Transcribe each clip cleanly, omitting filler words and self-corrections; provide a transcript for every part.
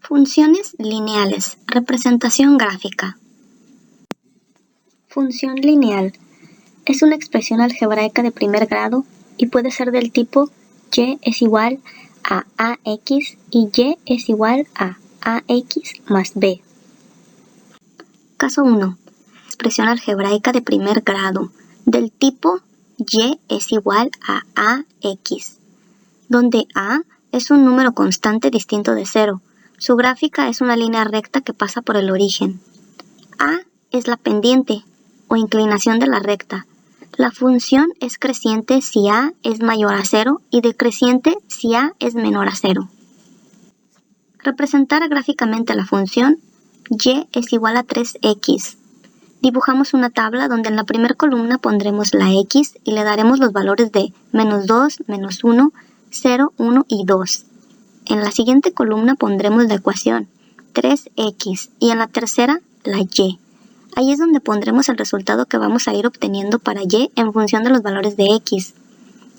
Funciones lineales. Representación gráfica. Función lineal. Es una expresión algebraica de primer grado y puede ser del tipo y es igual a ax y y es igual a ax más b. Caso 1. Expresión algebraica de primer grado del tipo y es igual a ax, donde a es un número constante distinto de 0. Su gráfica es una línea recta que pasa por el origen. A es la pendiente o inclinación de la recta. La función es creciente si a es mayor a 0 y decreciente si a es menor a 0. Representar gráficamente la función y es igual a 3x. Dibujamos una tabla donde en la primera columna pondremos la x y le daremos los valores de -2, -1, 0, 1 y 2. En la siguiente columna pondremos la ecuación 3x y en la tercera la y. Ahí es donde pondremos el resultado que vamos a ir obteniendo para y en función de los valores de x.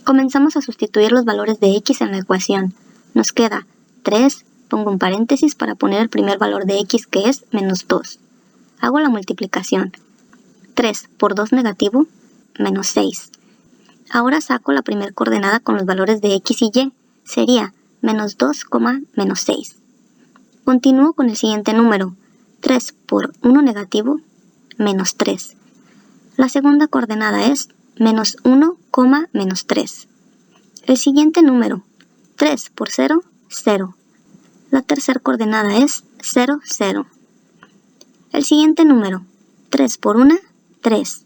Comenzamos a sustituir los valores de x en la ecuación. Nos queda 3, pongo un paréntesis para poner el primer valor de x que es -2. Hago la multiplicación. 3 por 2 negativo, -6. Ahora saco la primera coordenada con los valores de x y y. Sería -2, -6. Continúo con el siguiente número. 3 por 1 negativo, -3. La segunda coordenada es -1, -3. El siguiente número. 3 por 0, 0. La tercera coordenada es 0, 0. El siguiente número. 3 por 1, 3.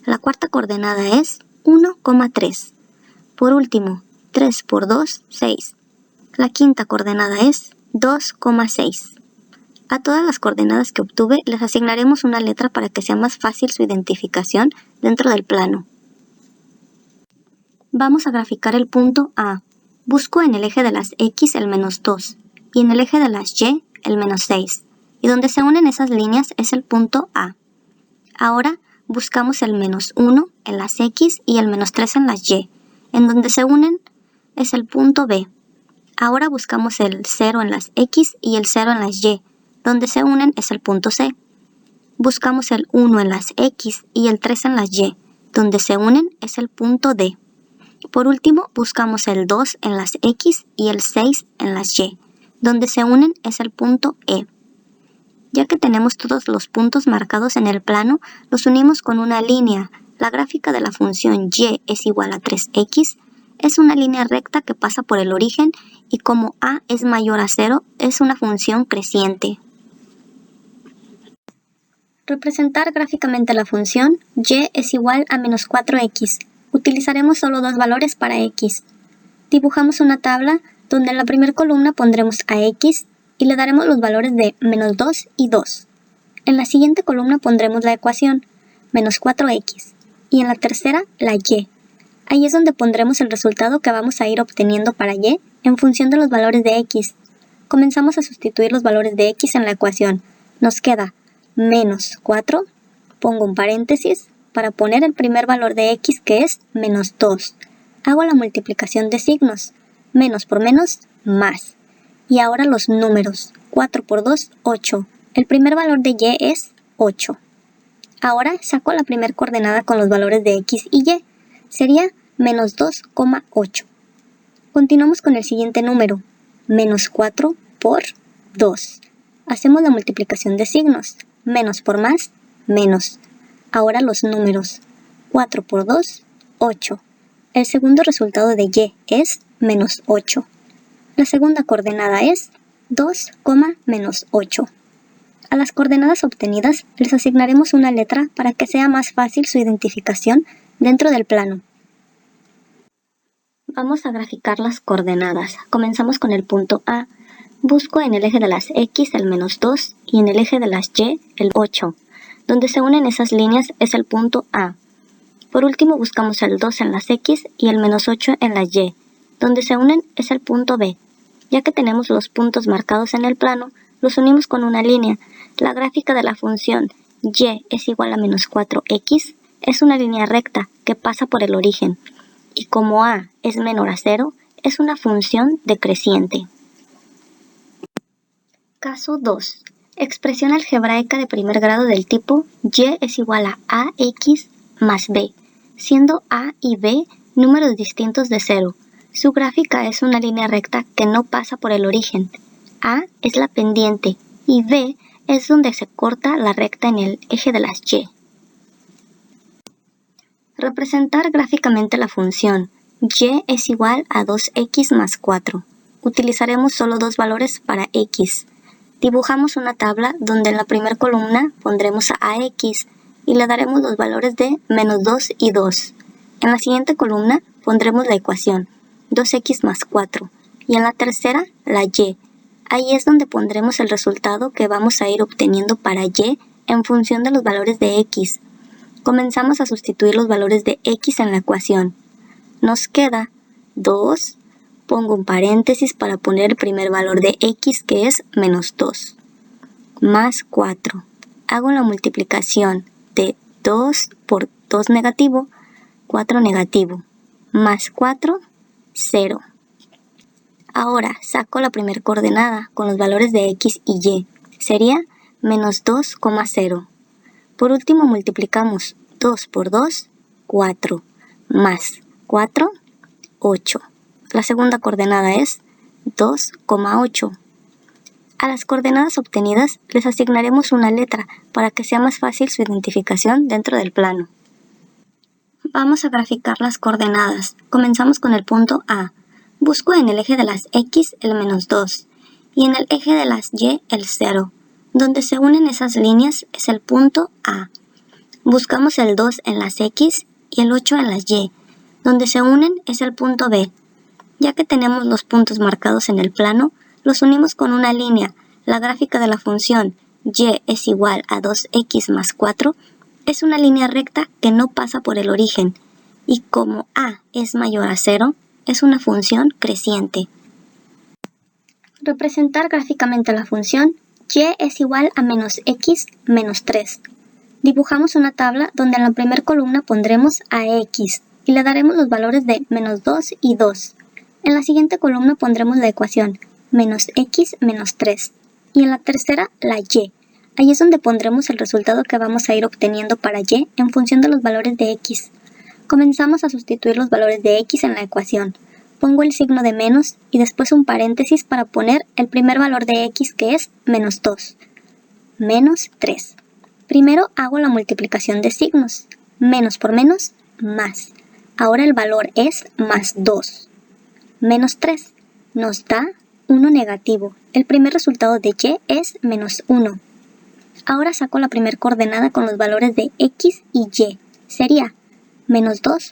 La cuarta coordenada es 1, 3. Por último, 3 por 2, 6. La quinta coordenada es 2, 6. A todas las coordenadas que obtuve les asignaremos una letra para que sea más fácil su identificación dentro del plano. Vamos a graficar el punto A. Busco en el eje de las x el -2 y en el eje de las y el -6. Y donde se unen esas líneas es el punto A. Ahora buscamos el -1 en las x y el -3 en las y. En donde se unen es el punto B. Ahora buscamos el 0 en las x y el 0 en las y. Donde se unen es el punto C. Buscamos el 1 en las x y el 3 en las y. Donde se unen es el punto D. Por último, buscamos el 2 en las x y el 6 en las y. Donde se unen es el punto E. Ya que tenemos todos los puntos marcados en el plano, los unimos con una línea. La gráfica de la función y es igual a 3x es una línea recta que pasa por el origen y como a es mayor a 0, es una función creciente. Representar gráficamente la función y es igual a -4x. Utilizaremos solo dos valores para x. Dibujamos una tabla donde en la primera columna pondremos a x y le daremos los valores de -2 y 2. En la siguiente columna pondremos la ecuación -4x y en la tercera la y. Ahí es donde pondremos el resultado que vamos a ir obteniendo para y en función de los valores de x. Comenzamos a sustituir los valores de x en la ecuación. Nos queda -4, pongo un paréntesis para poner el primer valor de x que es -2. Hago la multiplicación de signos. Menos por menos, más. Y ahora los números. 4 por 2, 8. El primer valor de y es 8. Ahora saco la primera coordenada con los valores de x y y. Sería -2,8. Continuamos con el siguiente número. -4 por 2. Hacemos la multiplicación de signos. Menos por más, menos. Ahora los números. 4 por 2, 8. El segundo resultado de y es -8. La segunda coordenada es 2, -8. A las coordenadas obtenidas les asignaremos una letra para que sea más fácil su identificación dentro del plano. Vamos a graficar las coordenadas. Comenzamos con el punto A. Busco en el eje de las x el -2 y en el eje de las y el 8. Donde se unen esas líneas es el punto A. Por último buscamos el 2 en las x y el -8 en las y. Donde se unen es el punto B. Ya que tenemos los puntos marcados en el plano, los unimos con una línea. La gráfica de la función y es igual a -4x es una línea recta que pasa por el origen. Y como a es menor a 0, es una función decreciente. Caso 2. Expresión algebraica de primer grado del tipo y es igual a ax más b, siendo a y b números distintos de 0. Su gráfica es una línea recta que no pasa por el origen. A es la pendiente y b es donde se corta la recta en el eje de las y. Representar gráficamente la función y es igual a 2x más 4. Utilizaremos solo dos valores para x. Dibujamos una tabla donde en la primera columna pondremos a ax y le daremos los valores de menos 2 y 2. En la siguiente columna pondremos la ecuación 2x más 4 y en la tercera la y. Ahí es donde pondremos el resultado que vamos a ir obteniendo para y en función de los valores de x. Comenzamos a sustituir los valores de x en la ecuación. Nos queda 2, pongo un paréntesis para poner el primer valor de x que es menos 2, más 4. Hago la multiplicación de 2 por 2 negativo, 4 negativo, más 4, 0. Ahora saco la primera coordenada con los valores de x y y. Sería menos 2,0. Por último multiplicamos 2 por 2, 4, más 4, 8. La segunda coordenada es 2,8. A las coordenadas obtenidas les asignaremos una letra para que sea más fácil su identificación dentro del plano. Vamos a graficar las coordenadas. Comenzamos con el punto A. Busco en el eje de las x el menos 2 y en el eje de las y el 0. Donde se unen esas líneas es el punto A. Buscamos el 2 en las x y el 8 en las y. Donde se unen es el punto B. Ya que tenemos los puntos marcados en el plano, los unimos con una línea. La gráfica de la función y es igual a 2x más 4 es una línea recta que no pasa por el origen. Y como a es mayor a 0, es una función creciente. Representar gráficamente la función y es igual a menos x menos 3. Dibujamos una tabla donde en la primera columna pondremos a x y le daremos los valores de menos 2 y 2. En la siguiente columna pondremos la ecuación menos x menos 3 y en la tercera la y. Ahí es donde pondremos el resultado que vamos a ir obteniendo para y en función de los valores de x. Comenzamos a sustituir los valores de x en la ecuación. Pongo el signo de menos y después un paréntesis para poner el primer valor de x que es menos 2, menos 3. Primero hago la multiplicación de signos. Menos por menos, más. Ahora el valor es más 2. Menos 3 nos da 1 negativo. El primer resultado de y es menos 1. Ahora saco la primera coordenada con los valores de x y y. Sería menos 2,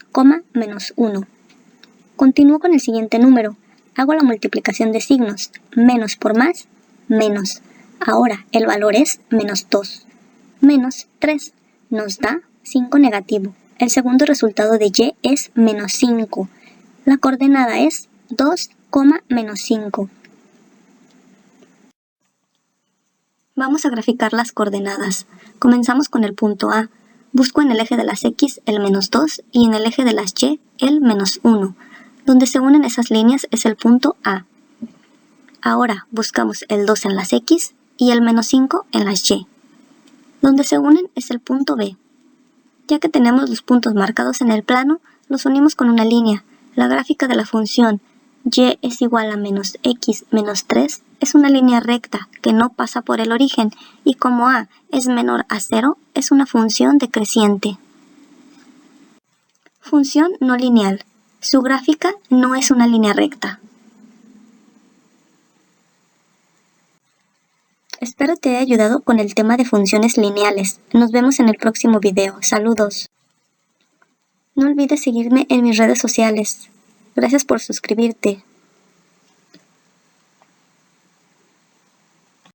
menos 1. Continúo con el siguiente número. Hago la multiplicación de signos. Menos por más, menos. Ahora el valor es menos 2. Menos 3 nos da 5 negativo. El segundo resultado de y es menos 5. La coordenada es 2, menos 5. Vamos a graficar las coordenadas. Comenzamos con el punto A. Busco en el eje de las x el menos 2 y en el eje de las y el menos 1. Donde se unen esas líneas es el punto A. Ahora buscamos el 2 en las x y el menos 5 en las y. Donde se unen es el punto B. Ya que tenemos los puntos marcados en el plano, los unimos con una línea. La gráfica de la función y es igual a menos x menos 3 es una línea recta que no pasa por el origen y como a es menor a 0, es una función decreciente. Función no lineal. Su gráfica no es una línea recta. Espero te haya ayudado con el tema de funciones lineales. Nos vemos en el próximo video. Saludos. No olvides seguirme en mis redes sociales. Gracias por suscribirte.